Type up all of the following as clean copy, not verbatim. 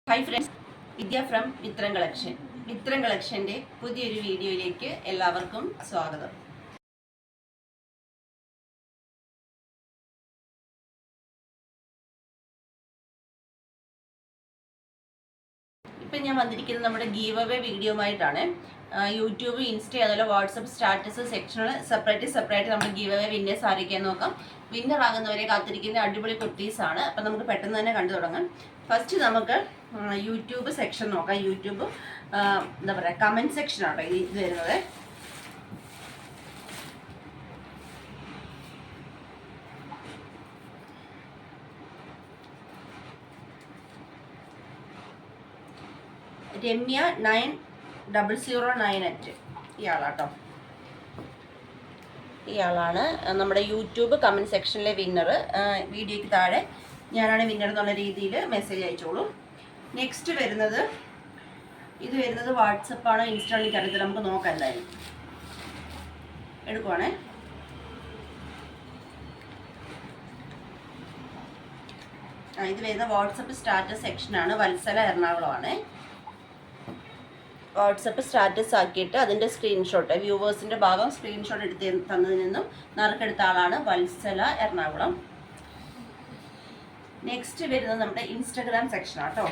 Hi friends, Vidya from Mithram collection. Mithram കളക്ഷൻ്റെ പുതിയൊരു വീഡിയോയിലേക്ക് എല്ലാവർക്കും സ്വാഗതം. ഇപ്പം ഞാൻ വന്നിരിക്കുന്നത് നമ്മുടെ ഗീവ് അവേ വീഡിയോ ആയിട്ടാണ്. യൂട്യൂബ്, ഇൻസ്റ്റ, അതുപോലെ വാട്സപ്പ് സ്റ്റാറ്റസ് സെക്ഷനുകൾ സെപ്പറേറ്റ് നമ്മൾ ഗീവ് അവേ വിന്നേഴ്സ് ആയിരിക്കാൻ നോക്കാം. വിന്നർ ആകുന്നവരെ കാത്തിരിക്കുന്ന അടിപൊളി കുട്ടീസാണ്. അപ്പം നമുക്ക് പെട്ടെന്ന് തന്നെ കണ്ടു തുടങ്ങാം. ഫസ്റ്റ് നമുക്ക് യൂട്യൂബ് സെക്ഷൻ നോക്കാം. യൂട്യൂബ് എന്താ പറയുക, കമൻറ്റ് സെക്ഷനാണ് ഇത് വരുന്നത്. രമ്യ 9009 ഇയാളാട്ടോ. ഇയാളാണ് നമ്മുടെ യൂട്യൂബ് കമൻറ്റ് സെക്ഷനിലെ വിന്നർ. വീഡിയോയ്ക്ക് താഴെ ഞാനാണ് വിന്നർ എന്നുള്ള രീതിയിൽ മെസ്സേജ് അയച്ചോളൂ. നെക്സ്റ്റ് വരുന്നത് വാട്സപ്പാണോ ഇൻസ്റ്റാണോ എനിക്ക് അറിയത്തില്ല, നമുക്ക് നോക്കാം. എന്തായാലും എടുക്കുവാണേ. ഇത് വരുന്ന വാട്സപ്പ് സ്റ്റാറ്റസ് സെക്ഷനാണ്. വത്സല എറണാകുളമാണ്. വാട്സപ്പ് സ്റ്റാറ്റസ് ആക്കിയിട്ട് അതിൻ്റെ സ്ക്രീൻഷോട്ട്, വ്യൂവേഴ്സിൻ്റെ ഭാഗം സ്ക്രീൻഷോട്ട് എടുത്ത് തന്നതിൽ നിന്നും നറുക്കെടുത്ത ആളാണ് വത്സല എറണാകുളം. നെക്സ്റ്റ് വരുന്നത് നമ്മുടെ ഇൻസ്റ്റഗ്രാം സെക്ഷനാണ് കേട്ടോ.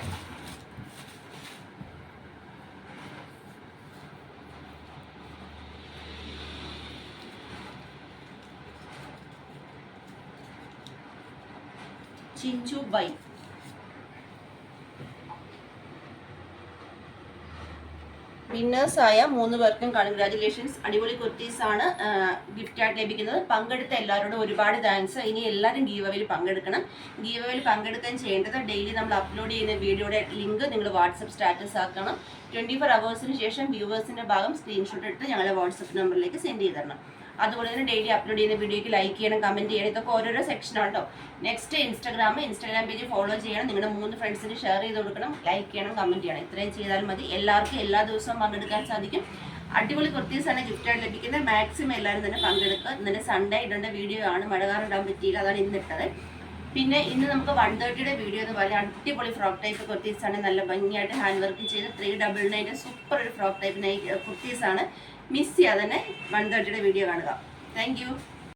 ചിഞ്ചു ബൈ. വിന്നേഴ്സായ 3 പേർക്കും കൺഗ്രാജുലേഷൻസ്. അടിപൊളി കുർത്തീസാണ് ഗിഫ്റ്റായിട്ട് ലഭിക്കുന്നത്. പങ്കെടുത്ത എല്ലാവരോടും ഒരുപാട് താങ്ക്സ്. ഇനി എല്ലാവരും ഗീവ് അവേയിൽ പങ്കെടുക്കണം. ഗീവ് അവേയിൽ പങ്കെടുക്കാൻ ചെയ്യേണ്ടത് ഡെയിലി നമ്മൾ അപ്ലോഡ് ചെയ്യുന്ന വീഡിയോയുടെ ലിങ്ക് നിങ്ങൾ വാട്സപ്പ് സ്റ്റാറ്റസ് ആക്കണം. 24 hours ശേഷം വ്യൂവേഴ്സിൻ്റെ ഭാഗം സ്ക്രീൻഷോട്ട് എടുത്ത് ഞങ്ങളുടെ വാട്സപ്പ് നമ്പറിലേക്ക് സെൻഡ് ചെയ്ത് തരണം. അതുപോലെ തന്നെ ഡെയിലി അപ്ലോഡ് ചെയ്യുന്ന വീഡിയോയ്ക്ക് ലൈക്ക് ചെയ്യണം, കമൻറ്റ് ചെയ്യണം. ഇതൊക്കെ ഓരോരോ സെക്ഷനാണ് കേട്ടോ. നെക്സ്റ്റ് ഇൻസ്റ്റാഗ്രാം പേജ് ഫോളോ ചെയ്യണം. നിങ്ങളുടെ 3 ഫ്രണ്ട്സിന് ഷെയർ ചെയ്ത് കൊടുക്കണം, ലൈക്ക് ചെയ്യണം, കമൻറ്റ് ചെയ്യണം. ഇത്രയും ചെയ്താൽ മതി. എല്ലാവർക്കും എല്ലാ ദിവസവും പങ്കെടുക്കാൻ സാധിക്കും. അടിപൊളി കുർത്തീസാണ് ഗിഫ്റ്റായിട്ട് ലഭിക്കുന്നത്. മാക്സിമം എല്ലാവരും തന്നെ പങ്കെടുക്കുക. ഇന്നലെ സൺഡേ ഇടേണ്ട വീഡിയോ ആണ്, മഴ കാരണം ഇടാൻ പറ്റിയില്ല, അതാണ് ഇന്നിട്ടത്. പിന്നെ ഇന്ന് നമുക്ക് 130 വീഡിയോ എന്ന് പറഞ്ഞാൽ അടിപൊളി ഫ്രോക്ക് ടൈപ്പ് കുർത്തീസാണ്. നല്ല ഭംഗിയായിട്ട് ഹാൻഡ് വർക്ക് ചെയ്ത് 399 സൂപ്പർ ഒരു ഫ്രോക്ക് ടൈപ്പ് കുർത്തീസാണ്. മിസ് ചെയ്യാതെ തന്നെ 130 വീഡിയോ കാണുക. Thank you.